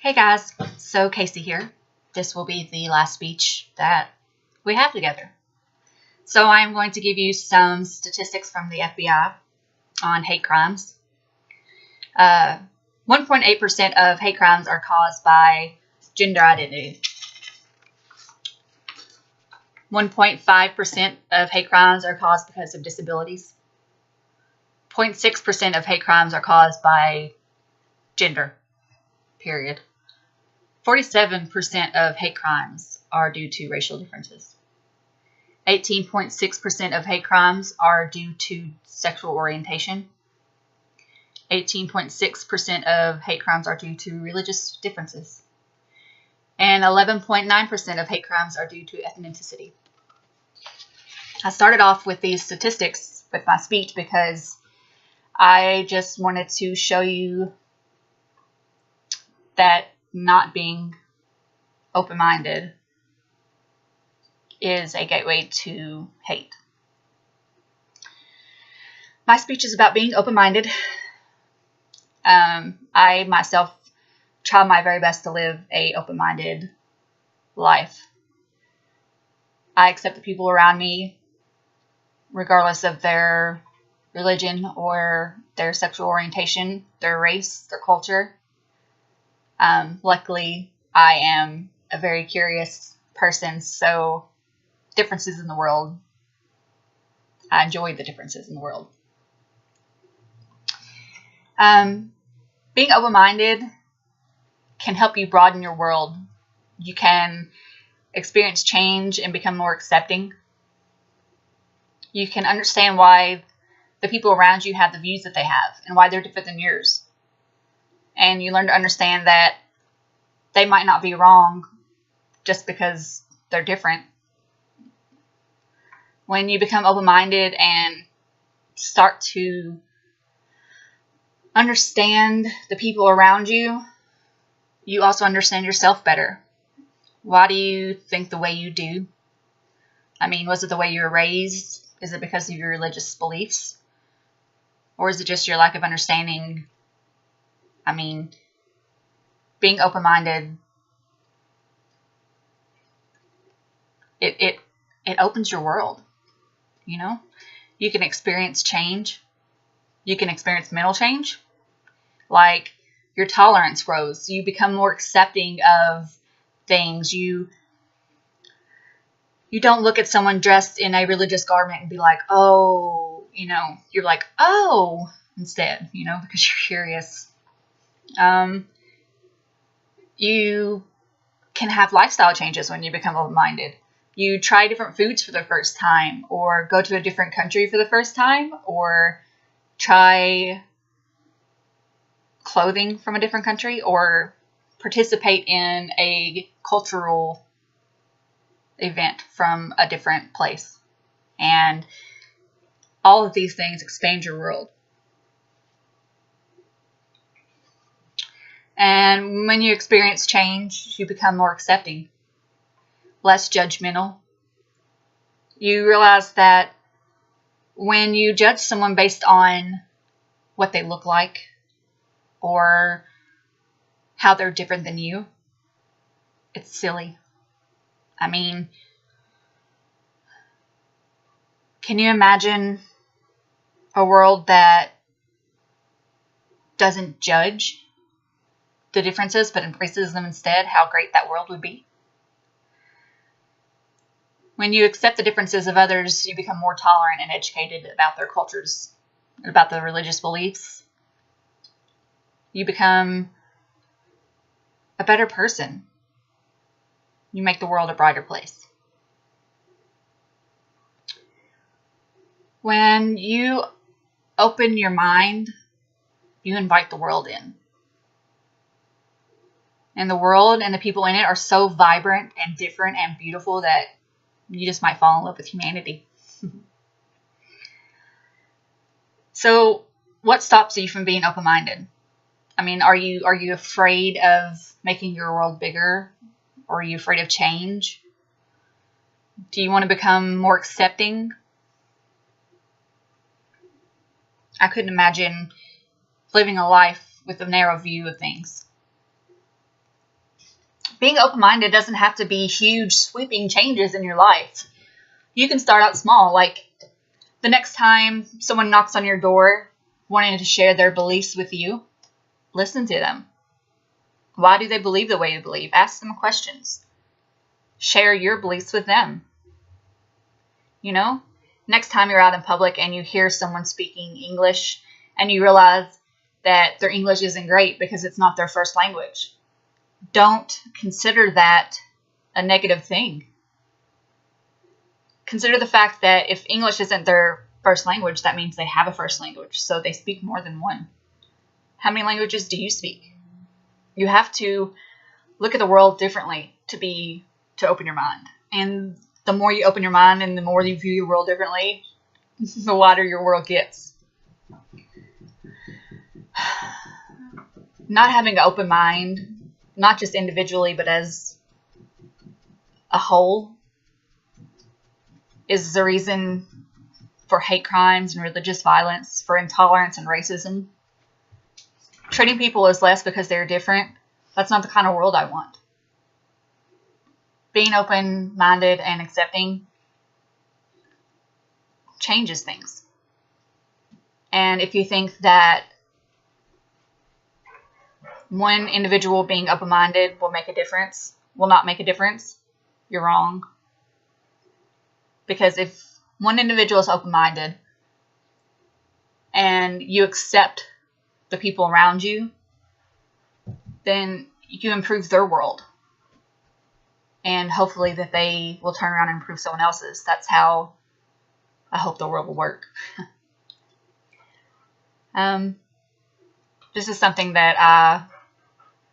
Hey guys, so Casey here. This will be the last speech that we have together. So I'm going to give you some statistics from the FBI on hate crimes. 1.8% of hate crimes are caused by gender identity. 1.5% of hate crimes are caused because of disabilities. 0.6% of hate crimes are caused by gender, period. 47% of hate crimes are due to racial differences. 18.6% of hate crimes are due to sexual orientation. 18.6% of hate crimes are due to religious differences. And 11.9% of hate crimes are due to ethnicity. I started off with these statistics with my speech because I just wanted to show you that not being open-minded is a gateway to hate. My speech is about being open-minded. I myself try my very best to live a open-minded life. I accept the people around me regardless of their religion or their sexual orientation, their race, their culture. Luckily, I am a very curious person, so differences in the world, I enjoy the differences in the world. Being open-minded can help you broaden your world. You can experience change and become more accepting. You can understand why the people around you have the views that they have and why they're different than yours. And you learn to understand that they might not be wrong just because they're different. When you become open-minded and start to understand the people around you, you also understand yourself better. Why do you think the way you do? I mean, was it the way you were raised? Is it because of your religious beliefs? Or is it just your lack of understanding? I mean, being open-minded, it opens your world, you know? You can experience change. You can experience mental change. Like, your tolerance grows. You become more accepting of things. You don't look at someone dressed in a religious garment and be like, oh, you're like, oh, instead, because you're curious. You can have lifestyle changes when you become open-minded. You try different foods for the first time, or go to a different country for the first time, or try clothing from a different country, or participate in a cultural event from a different place. And all of these things expand your world. And when you experience change, you become more accepting, less judgmental. You realize that when you judge someone based on what they look like or how they're different than you, it's silly. I mean, can you imagine a world that doesn't judge the differences but embraces them instead? How great that world would be. When you accept the differences of others, you become more tolerant and educated about their cultures, about their religious beliefs. You become a better person. You make the world a brighter place. When you open your mind, you invite the world in. And the world and the people in it are so vibrant and different and beautiful that you just might fall in love with humanity. So, what stops you from being open-minded? I mean, are you afraid of making your world bigger? Or are you afraid of change? Do you want to become more accepting? I couldn't imagine living a life with a narrow view of things. being open-minded doesn't have to be huge, sweeping changes in your life. You can start out small, like the next time someone knocks on your door wanting to share their beliefs with you, listen to them. Why do they believe the way you believe? Ask them questions. Share your beliefs with them. You know, next time you're out in public and you hear someone speaking English and you realize that their English isn't great because it's not their first language, don't consider that a negative thing. Consider the fact that if English isn't their first language, that means they have a first language, so they speak more than one. How many languages do you speak? You have to look at the world differently to open your mind. And the more you open your mind and the more you view your world differently, the wider your world gets. Not having an open mind, not just individually, but as a whole, is the reason for hate crimes and religious violence, for intolerance and racism. Treating people as less because they're different, that's not the kind of world I want. Being open-minded and accepting changes things. And if you think that one individual being open-minded will not make a difference, you're wrong. Because if one individual is open-minded and you accept the people around you, then you improve their world. And hopefully that they will turn around and improve someone else's. That's how I hope the world will work. This is something that I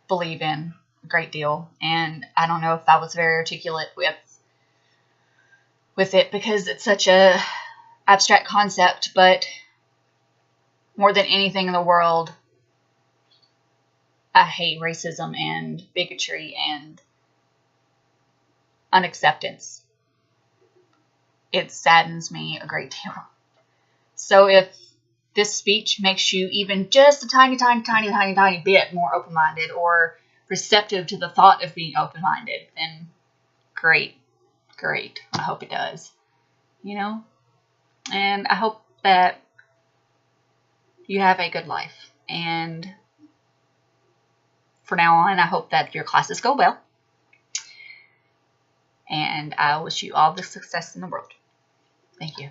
believe in a great deal. And I don't know if I was very articulate with it because it's such a abstract concept, but more than anything in the world, I hate racism and bigotry and unacceptance. It saddens me a great deal. So if this speech makes you even just a tiny bit more open-minded or receptive to the thought of being open-minded, then great. I hope it does. You know? And I hope that you have a good life. And for now on, I hope that your classes go well. And I wish you all the success in the world. Thank you.